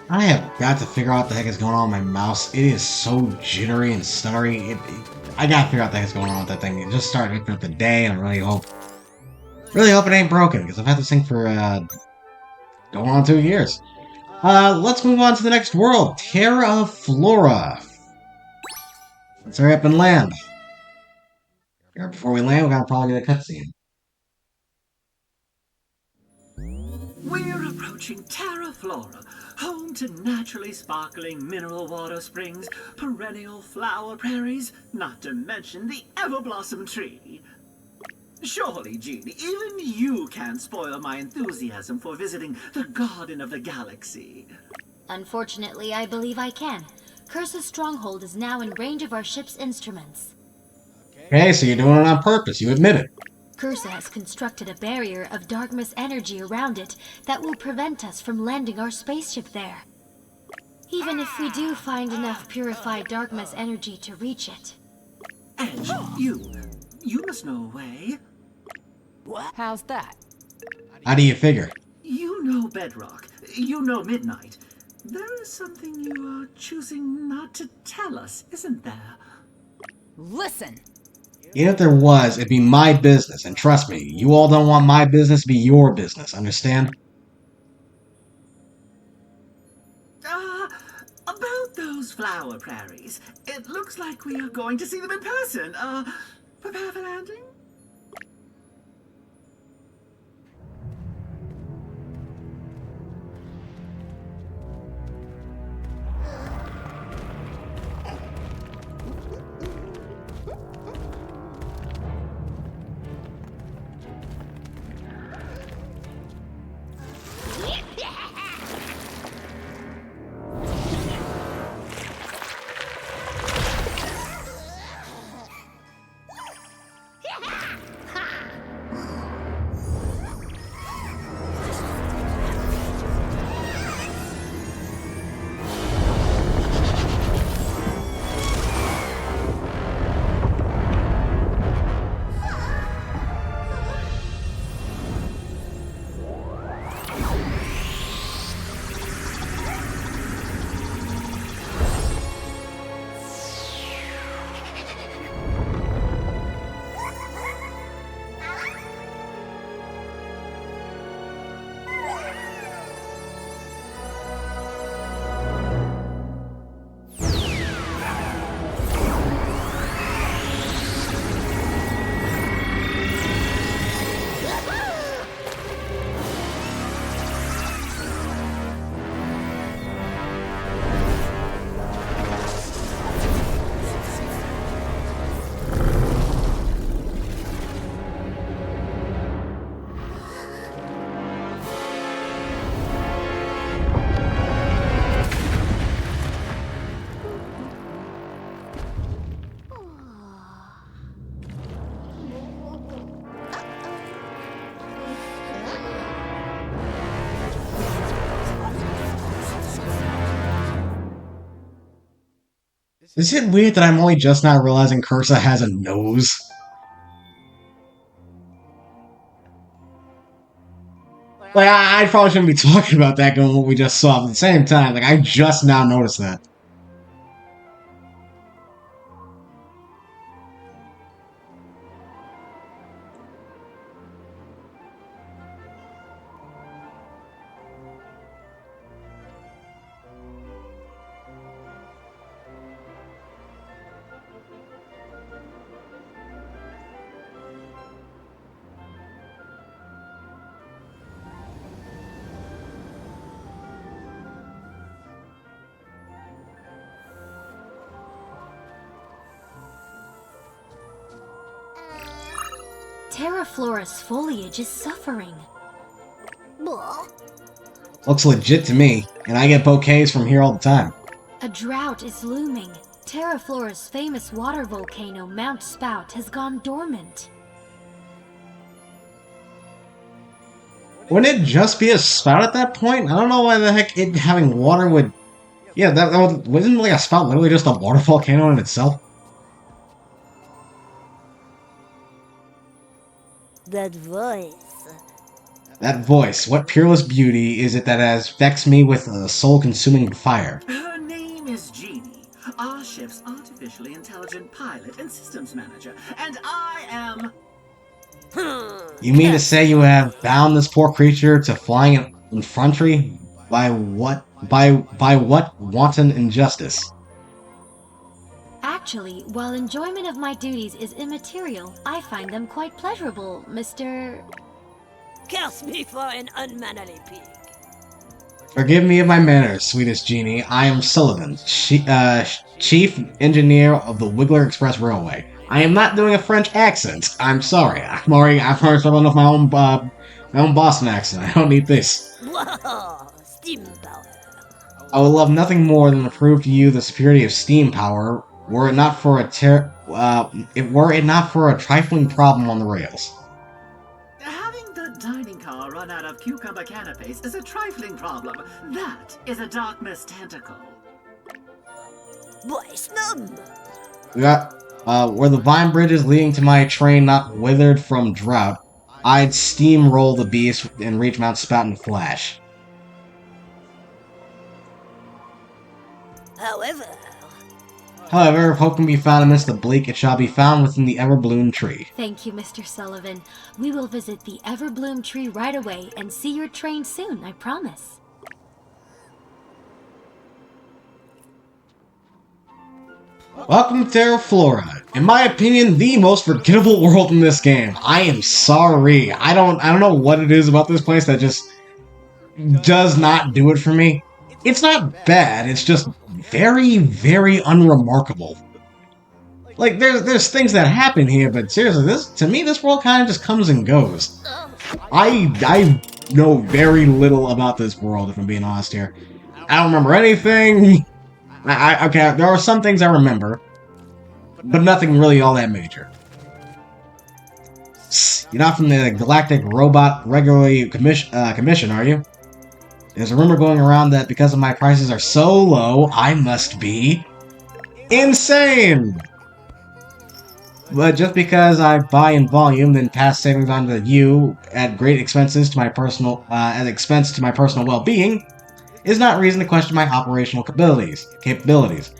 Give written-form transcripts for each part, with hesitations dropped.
I have got to figure out what the heck is going on with my mouse. It is so jittery and stuttery. I gotta figure out what the heck's going on with that thing. It just started making up the day, and I really hope it ain't broken, because I've had this thing for, going on 2 years. Let's move on to the next world. Terra Flora. Let's hurry up and land. Before we land, we gotta probably get a cutscene. We're approaching Terra Flora, home to naturally sparkling mineral water springs, perennial flower prairies, not to mention the ever-blossom tree. Surely, Genie, even you can't spoil my enthusiasm for visiting the Garden of the Galaxy. Unfortunately, I believe I can. Cursa's stronghold is now in range of our ship's instruments. Okay, so you're doing it on purpose. You admit it. Cursa has constructed a barrier of darkness energy around it that will prevent us from landing our spaceship there. Even if we do find enough purified darkness energy to reach it. Edge, you must know a way. What? How's that? How do you figure? You know Bedrock. You know Midnight. There is something you are choosing not to tell us, isn't there? Listen! Even if there was, it'd be my business, and trust me, you all don't want my business to be your business, understand? About those flower prairies. It looks like we are going to see them in person. Prepare for landing? Is it weird that I'm only just now realizing Cursa has a nose? Like, I probably shouldn't be talking about that given what we just saw, but at the same time, like, I just now noticed that. Terra Flora's foliage is suffering. Looks legit to me, and I get bouquets from here all the time. A drought is looming. Terra Flora's famous water volcano, Mount Spout, has gone dormant. Wouldn't it just be a spout at that point? I don't know why the heck it having water would... Yeah, wasn't like a spout literally just a water volcano in itself? That voice. That voice, what peerless beauty is it that has vexed me with a soul-consuming fire? Her name is Jeannie, our ship's artificially intelligent pilot and systems manager, and I am... You mean to say you have bound this poor creature to flying in infantry? By what? By what wanton injustice? Actually, while enjoyment of my duties is immaterial, I find them quite pleasurable, Mr. Curse me for an unmannerly pig. Forgive me of my manners, sweetest genie. I am Sullivan, chief engineer of the Wiggler Express Railway. I am not doing a French accent. I'm sorry. I'm already struggling with my own Boston accent. I don't need this. Whoa, steam power. I would love nothing more than to prove to you the superiority of steam power, were it not for a trifling problem on the rails. Having the dining car run out of cucumber canapes is a trifling problem. That is a dark mist tentacle. Boy, snub. We got, were the vine bridges leading to my train not withered from drought, I'd steamroll the beast and reach Mount Spout in a flash. However, if hope can be found amidst the bleak, it shall be found within the Everbloom tree. Thank you, Mr. Sullivan. We will visit the Everbloom tree right away and see your train soon, I promise. Welcome to Terra Flora. In my opinion, the most forgettable world in this game. I am sorry. I don't know what it is about this place that just does not do it for me. It's not bad, it's just very, very unremarkable. Like, there's things that happen here, but seriously, this world kind of just comes and goes. I know very little about this world, if I'm being honest here. I don't remember anything. Okay, there are some things I remember, but nothing really all that major. You're not from the Galactic Robot Regularly Commission, are you? There's a rumor going around that because of my prices are so low, I must be insane! But just because I buy in volume, then pass savings on to you at great expenses to my personal, well-being, is not reason to question my operational capabilities.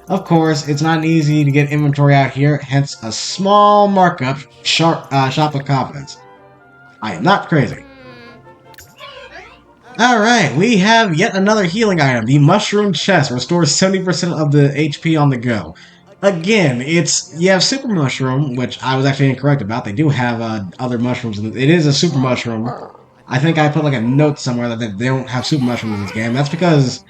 Of course, it's not easy to get inventory out here, hence a small markup, shop of confidence. I am not crazy. Alright, we have yet another healing item. The Mushroom Chest restores 70% of the HP on the go. Again, you have Super Mushroom, which I was actually incorrect about. They do have other mushrooms. It is a Super Mushroom. I think I put like a note somewhere that they don't have Super Mushrooms in this game. That's because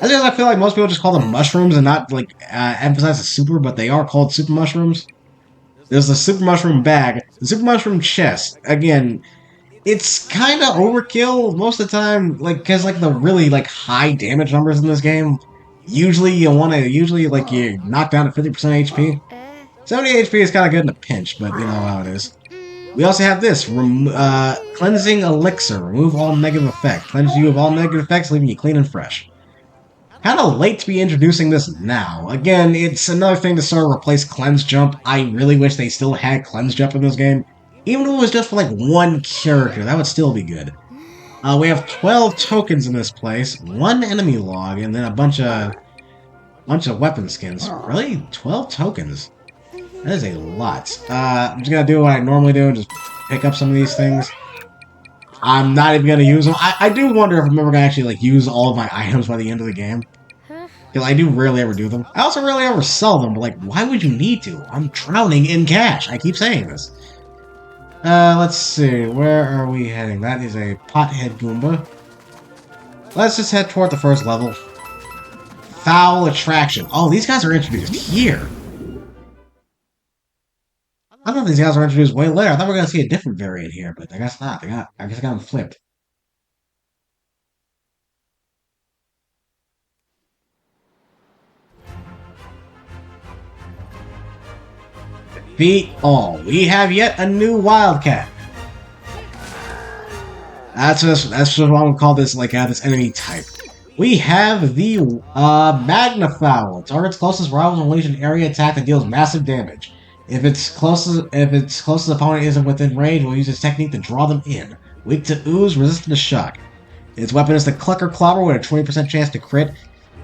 I feel like most people just call them mushrooms and not like emphasize the super, but they are called Super Mushrooms. There's the Super Mushroom bag, the Super Mushroom chest. Again, it's kind of overkill most of the time, like because like the really like high damage numbers in this game. Usually you knock down to 50% HP. 70 HP is kind of good in a pinch, but you know how it is. We also have this, Cleansing Elixir. Remove all negative effects. Cleanse you of all negative effects, leaving you clean and fresh. Kinda late to be introducing this now. Again, it's another thing to sort of replace Cleanse Jump. I really wish they still had Cleanse Jump in this game. Even if it was just for like one character, that would still be good. We have 12 tokens in this place, 1 enemy log, and then a bunch of weapon skins. Really? 12 tokens? That is a lot. I'm just gonna do what I normally do and just pick up some of these things. I'm not even gonna use them. I do wonder if I'm ever gonna actually like use all of my items by the end of the game. Because I do rarely ever do them. I also rarely ever sell them, but like, why would you need to? I'm drowning in cash. I keep saying this. Let's see. Where are we heading? That is a pothead Goomba. Let's just head toward the first level. Foul Attraction. Oh, these guys are introduced here. I don't know if these guys were introduced way later. I thought we were going to see a different variant here, but I guess not. I guess I got them flipped. Beat all. We have yet a new Wildcat. That's just what I'm gonna call this, like, this enemy type. We have the Magnafowl. Target's closest rival in relation area attack that deals massive damage. If its closest opponent isn't within range, we'll use this technique to draw them in. Weak to ooze, resistant to shock. Its weapon is the Clucker Clobber with a 20% chance to crit.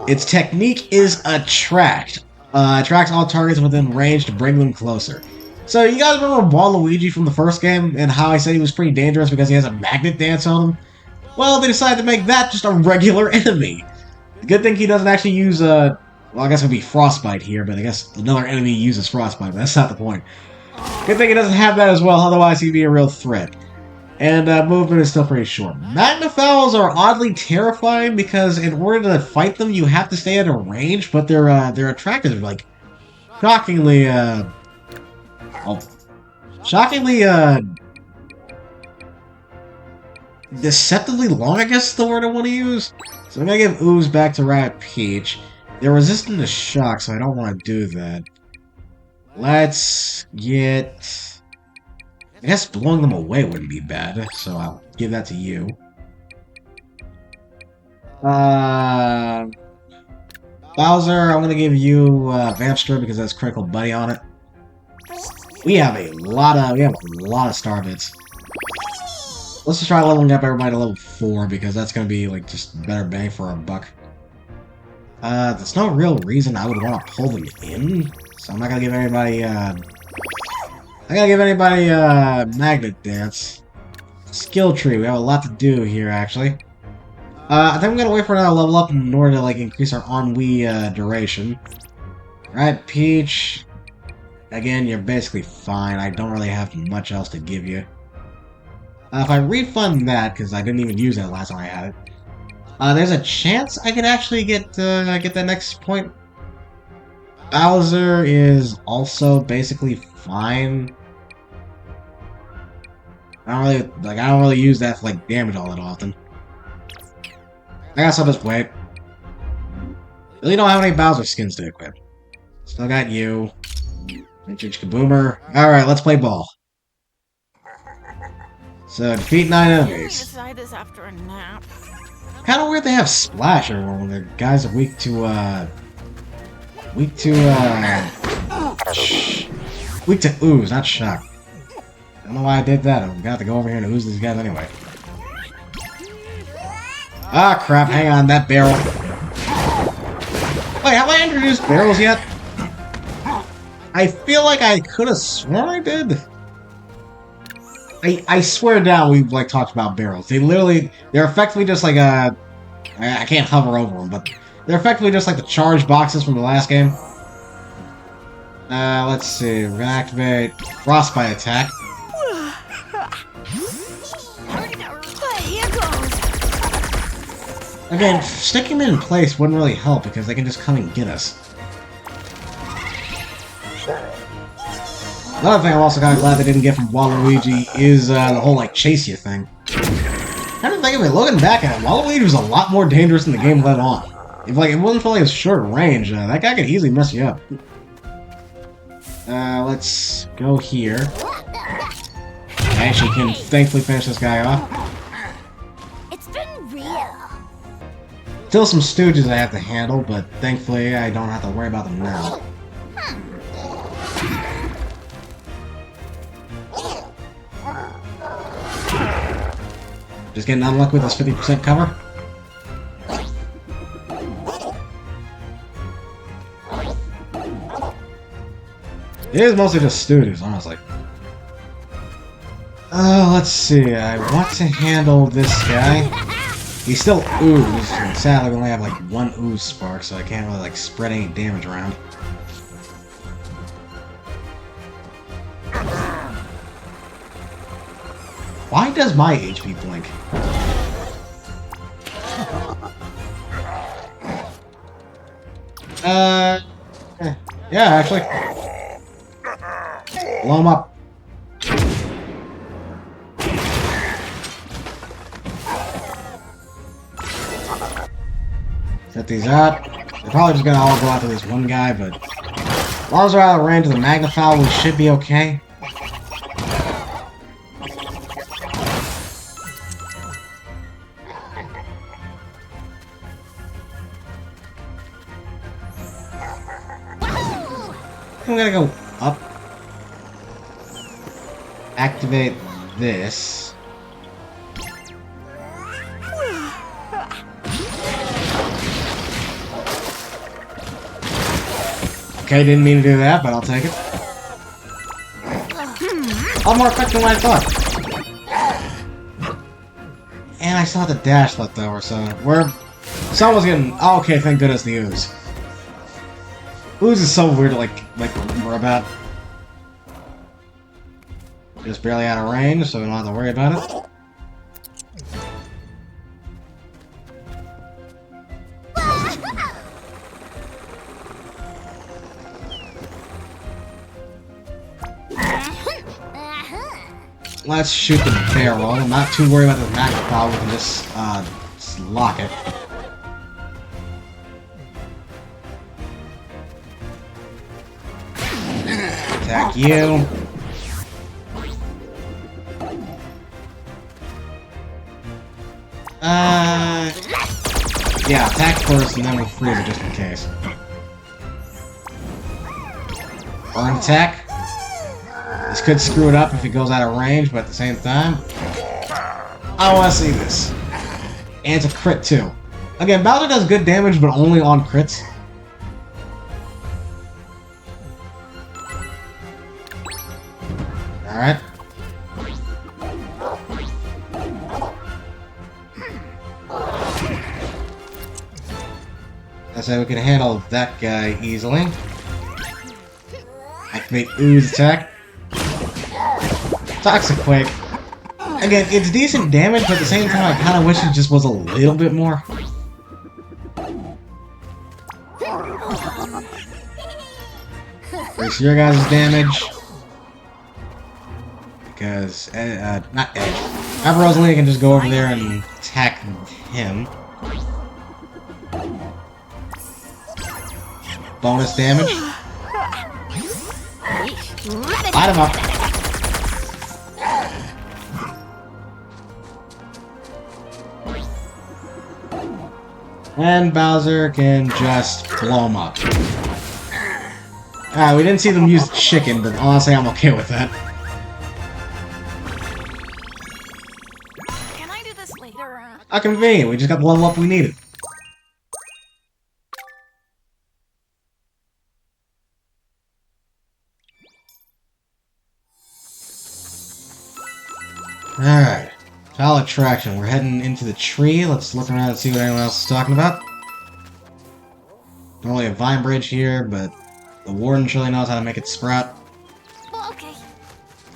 Its technique is Attract. Attracts all targets within range to bring them closer. So you guys remember Waluigi from the first game and how I said he was pretty dangerous because he has a magnet dance on him? Well, they decided to make that just a regular enemy. Good thing he doesn't actually use, well, I guess it would be Frostbite here, but I guess another enemy uses Frostbite, but that's not the point. Good thing he doesn't have that as well, otherwise he'd be a real threat. And movement is still pretty short. Magnafowls are oddly terrifying because in order to fight them, you have to stay at a range, but their attractors are, like, shockingly, deceptively long, I guess is the word I want to use. So I'm gonna give Ooze back to Rabbit Peach. They're resistant to shock, so I don't want to do that. Let's get... I guess blowing them away wouldn't be bad, so I'll give that to you. Bowser, I'm gonna give you Vampster because that's Critical Buddy on it. We have a lot of star bits. Let's just try leveling up everybody to level 4 because that's gonna be like just better bang for our buck. There's no real reason I would want to pull them in, so I'm not gonna give anybody. Magnet Dance. Skill tree. We have a lot to do here, actually. I think I'm gonna wait for another level up in order to like increase our ennui duration. Right, Peach. Again, you're basically fine. I don't really have much else to give you. If I refund that, because I didn't even use that last time I had it, there's a chance I could actually get that next point. Bowser is also basically fine. I don't really use that for like damage all that often. I guess I'll just wait. Really don't have any Bowser skins to equip. Still got you. Vintage Kaboomer. Alright, let's play ball. So, defeat 9 enemies. Decide this after a nap. Kinda weird they have Splash everywhere when the guys are weak to ooze, not shock. I don't know why I did that. I'm gonna have to go over here and ooze these guys anyway. Ah, crap, hang on, that barrel. Wait, have I introduced barrels yet? I feel like I could have sworn I did. I swear down we've like talked about barrels. They're effectively just like I can't hover over them, but they're effectively just like the charge boxes from the last game. Let's see, we're gonna activate Frostbite attack. Again, sticking them in place wouldn't really help because they can just come and get us. Another thing I'm also kind of glad they didn't get from Waluigi is the whole like chase you thing. I don't think of it. Looking back at it, Waluigi was a lot more dangerous than the game let on. If like it wasn't for like his short range, that guy could easily mess you up. Let's go here. I actually can thankfully finish this guy off. It's been real. Still some stooges I have to handle, but thankfully I don't have to worry about them now. Just getting unlucky with this 50% cover. It is mostly just stooges, honestly. Let's see. I want to handle this guy. He's still ooze, and sadly we only have like one ooze spark, so I can't really like spread any damage around. Why does my HP blink? Yeah, actually. Blow him up. Set these up. They're probably just gonna all go after this one guy, but as long as we're out of range of the Magnafowl, we should be okay. I'm gonna go up. Activate this. Okay, didn't mean to do that, but I'll take it. All more effective than I thought. And I still have the dash left over, so someone's getting. Oh, okay, thank goodness the ooze. Ooze is so weird to like remember about. Just barely out of range, so we don't have to worry about it. Let's shoot the barrel. I'm not too worried about this magic power. We can just lock it. Attack you. Yeah, attack first and then we'll freeze it just in case. Burn attack. This could screw it up if it goes out of range, but at the same time, I want to see this. And it's a crit too. Again, Bowser does good damage, but only on crits. Alright. I said we can handle that guy easily. Activate Ooze attack. Toxic Quake. Again, it's decent damage, but at the same time, I kind of wish it just was a little bit more. Increase your guys' damage. Because, not Edge. Have Rosalina can just go over there and attack him. Bonus damage. Light him up. And Bowser can just blow him up. We didn't see them use chicken, but honestly, I'm okay with that. Can I do this later? How convenient, we just got the level up we needed. Alright. Foul attraction. We're heading into the tree. Let's look around and see what anyone else is talking about. Normally a vine bridge here, but the warden surely knows how to make it sprout. Okay.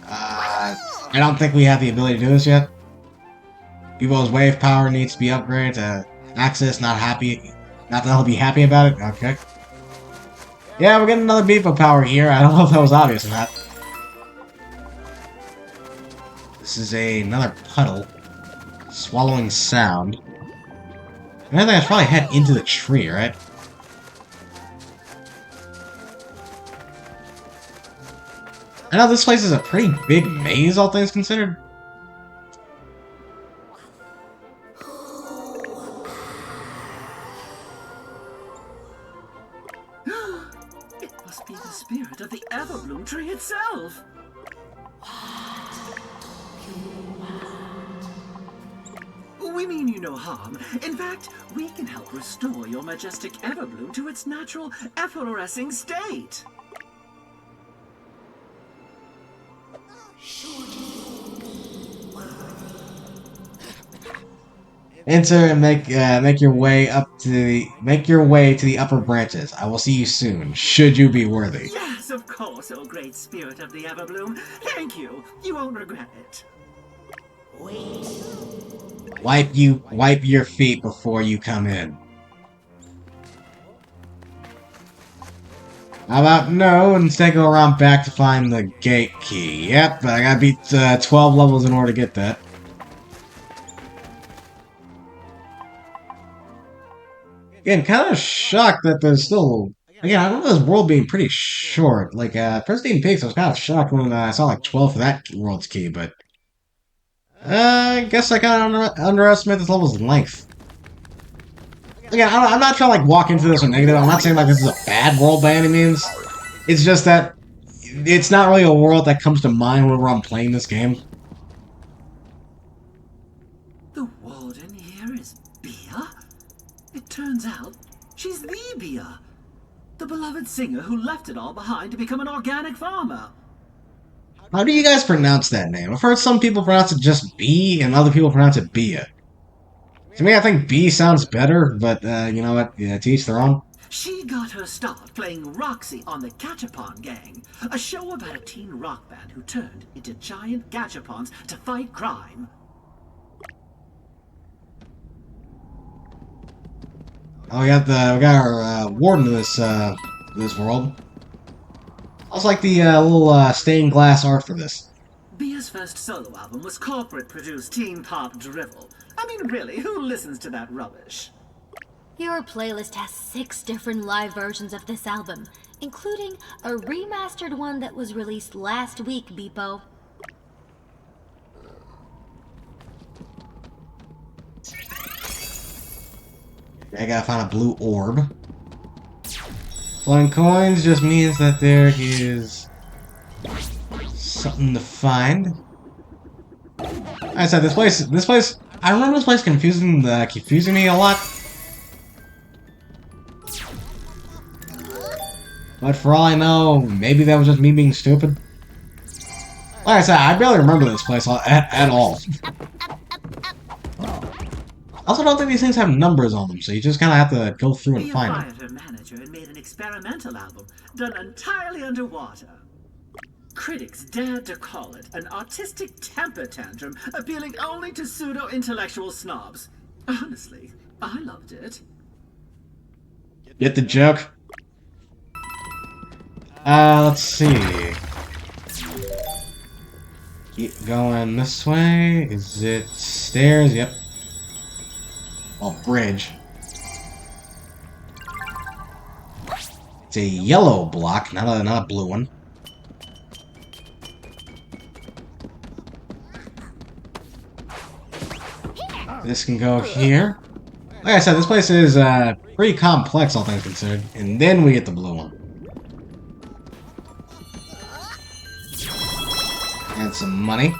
I don't think we have the ability to do this yet. Evo's wave power needs to be upgraded. Axis not happy. Not that he'll be happy about it. Okay. Yeah, we're getting another Beefo power here. I don't know if that was obvious or not. This is another puddle. Swallowing sound. And I think I should probably head into the tree, right? I know this place is a pretty big maze, all things considered. It must be the spirit of the Everbloom tree itself. We mean you no harm. In fact, we can help restore your majestic Everbloom to its natural efflorescing state. Enter and make your way to the upper branches. I will see you soon, should you be worthy. Yes, of course, oh great spirit of the Everbloom. Thank you. You won't regret it. Wipe your feet before you come in. How about no, instead go around back to find the gate key. Yep, I gotta beat 12 levels in order to get that. Again, kind of shocked that there's still... Again, I remember this world being pretty short. Like, Pristine Peaks, I was kind of shocked when I saw like 12 for that world's key, but... I guess I kind of underestimate this level's length. Again, I'm not trying to like walk into this with negative. I'm not saying like this is a bad world by any means. It's just that it's not really a world that comes to mind whenever I'm playing this game. The warden here is Bia? It turns out she's the Bia. The beloved singer who left it all behind to become an organic farmer. How do you guys pronounce that name? I've heard some people pronounce it just B, and other people pronounce it Bia. To me, I think B sounds better, but you know what? Yeah, to each their own. She got her start playing Roxy on the Gachapon Gang, a show about a teen rock band who turned into giant gachapons to fight crime. Oh, we got our warden of this world. I was like the little stained glass art for this. Bia's first solo album was corporate-produced teen pop drivel. I mean, really, who listens to that rubbish? Your playlist has 6 different live versions of this album, including a remastered one that was released last week, Beepo. I gotta find a blue orb. Flying coins just means that there is something to find. Like I said, this place, I remember this place confusing me a lot. But for all I know, maybe that was just me being stupid. Like I said, I barely remember this place at all. I also don't think these things have numbers on them, so you just kind of have to go through and find them. Bia fired her manager and made an experimental album done entirely underwater. Critics dared to call it an artistic temper tantrum appealing only to pseudo-intellectual snobs. Honestly, I loved it. Get the joke? Let's see. Keep going this way. Is it stairs? Yep. Oh, bridge. It's a yellow block, not a blue one. This can go here. Like I said, this place is pretty complex, all things considered. And then we get the blue one. And some money.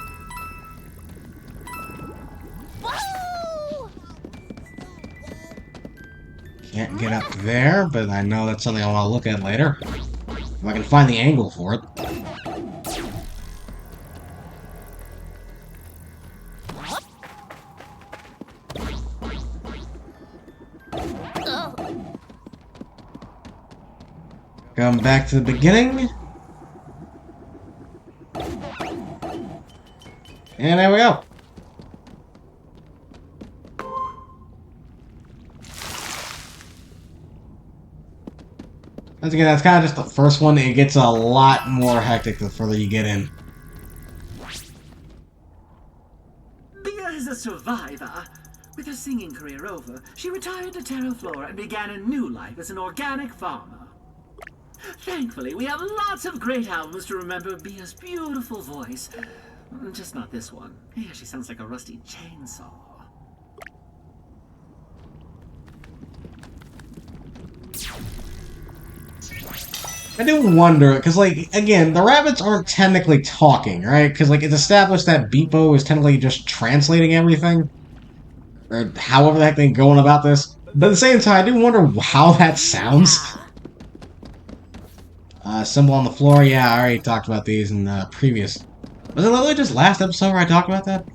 Can't get up there, but I know that's something I want to look at later. If I can find the angle for it. Come back to the beginning. And there we go. Once again, that's kind of just the first one. It gets a lot more hectic the further you get in. Bia is a survivor. With her singing career over, she retired to Terraflora and began a new life as an organic farmer. Thankfully, we have lots of great albums to remember Bia's beautiful voice. Just not this one. Yeah, she sounds like a rusty chainsaw. I do wonder, because, like, again, the Rabbids aren't technically talking, right? Because, like, it's established that Beepo is technically just translating everything. Or however the heck they're going about this. But at the same time, I do wonder how that sounds. Symbol on the floor, yeah, I already talked about these in the previous... Was it literally just last episode where I talked about that?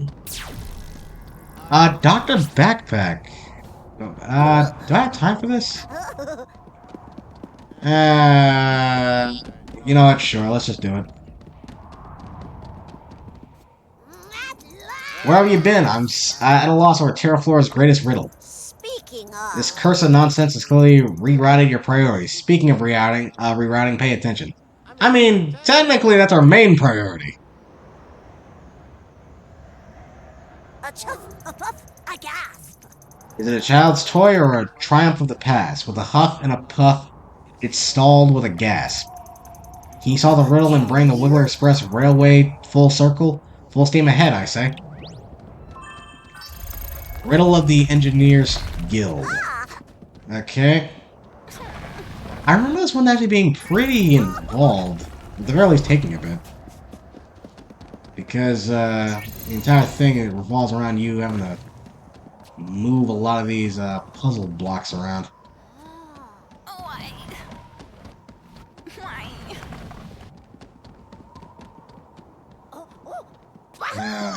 Dr. Backpack. Do I have time for this? You know what, sure, let's just do it. Where have you been? I'm at a loss over Terraflora's greatest riddle. Speaking of... This Cursa nonsense has clearly rerouted your priorities. Speaking of rerouting, pay attention. I mean, technically that's our main priority. A chuff, a puff, a gasp. Is it a child's toy or a triumph of the past? With a huff and a puff, it stalled with a gasp. He saw the riddle and bring the Wiggler Express Railway full circle. Full steam ahead, I say. Riddle of the Engineers Guild. Okay. I remember this one actually being pretty involved. At the very least, taking a bit. Because the entire thing revolves around you having to move a lot of these puzzle blocks around.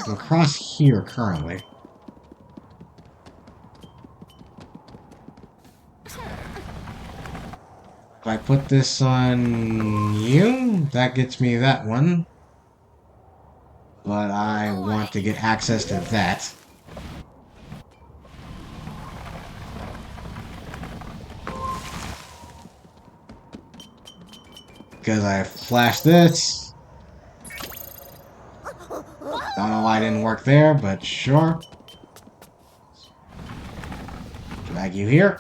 I can cross here currently. If I put this on you, that gets me that one. But I want to get access to that. Because I flashed this. Don't know why it didn't work there, but sure. Drag you here.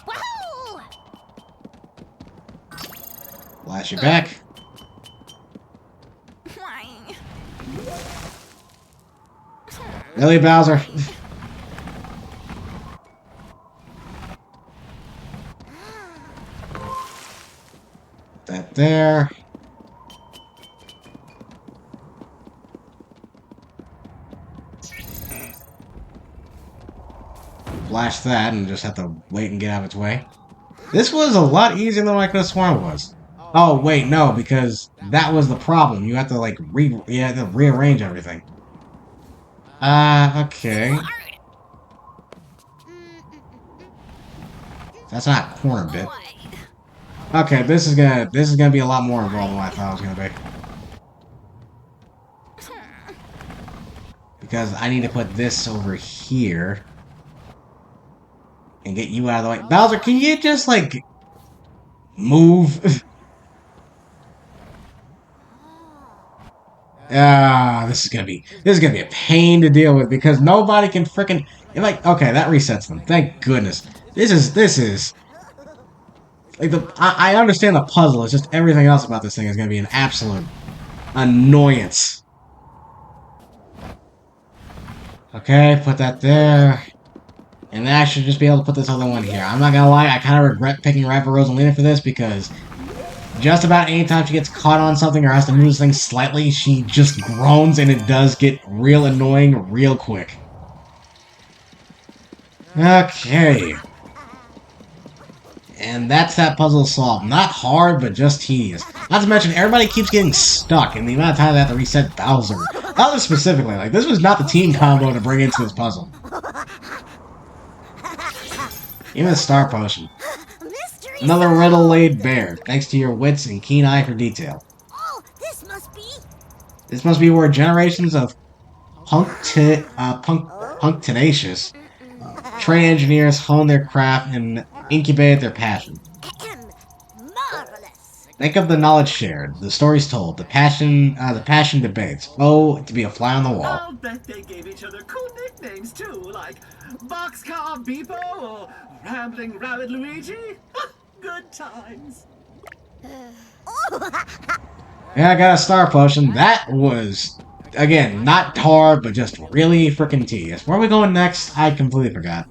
Flash you back. Really, Bowser? That there. Flash that and just have to wait and get out of its way. This was a lot easier than I could have sworn it was. Oh wait, no, because that was the problem. You have to like you have to rearrange everything. Okay. That's not a corner bit. Okay, this is gonna be a lot more involved than what I thought it was gonna be. Because I need to put this over here. And get you out of the way. Bowser, can you just, like, move? This is gonna be a pain to deal with because nobody can frickin' like, okay, that resets them. Thank goodness. This is like I understand the puzzle, it's just everything else about this thing is gonna be an absolute annoyance. Okay, put that there. And then I should just be able to put this other one here. I'm not gonna lie, I kind of regret picking Rapid Rosalina for this because just about any time she gets caught on something or has to move this thing slightly, she just groans and it does get real annoying real quick. Okay. And that's that puzzle solved. Not hard, but just tedious. Not to mention, everybody keeps getting stuck in the amount of time they have to reset Bowser. Bowser specifically, like, this was not the team combo to bring into this puzzle. Even a star potion. Another riddle laid bare, thanks to your wits and keen eye for detail. Oh, This must be where generations of punctilious trained engineers hone their craft and incubate their passion. marvelous. Think of the knowledge shared, the stories told, the passion debates. Oh, to be a fly on the wall. I'll bet they gave each other cool nicknames too, like Boxcar Beepo or Rambling Rabbit Luigi. Good times. Yeah, I got a star potion. That was, again, not hard, but just really freaking tedious. Where are we going next? I completely forgot.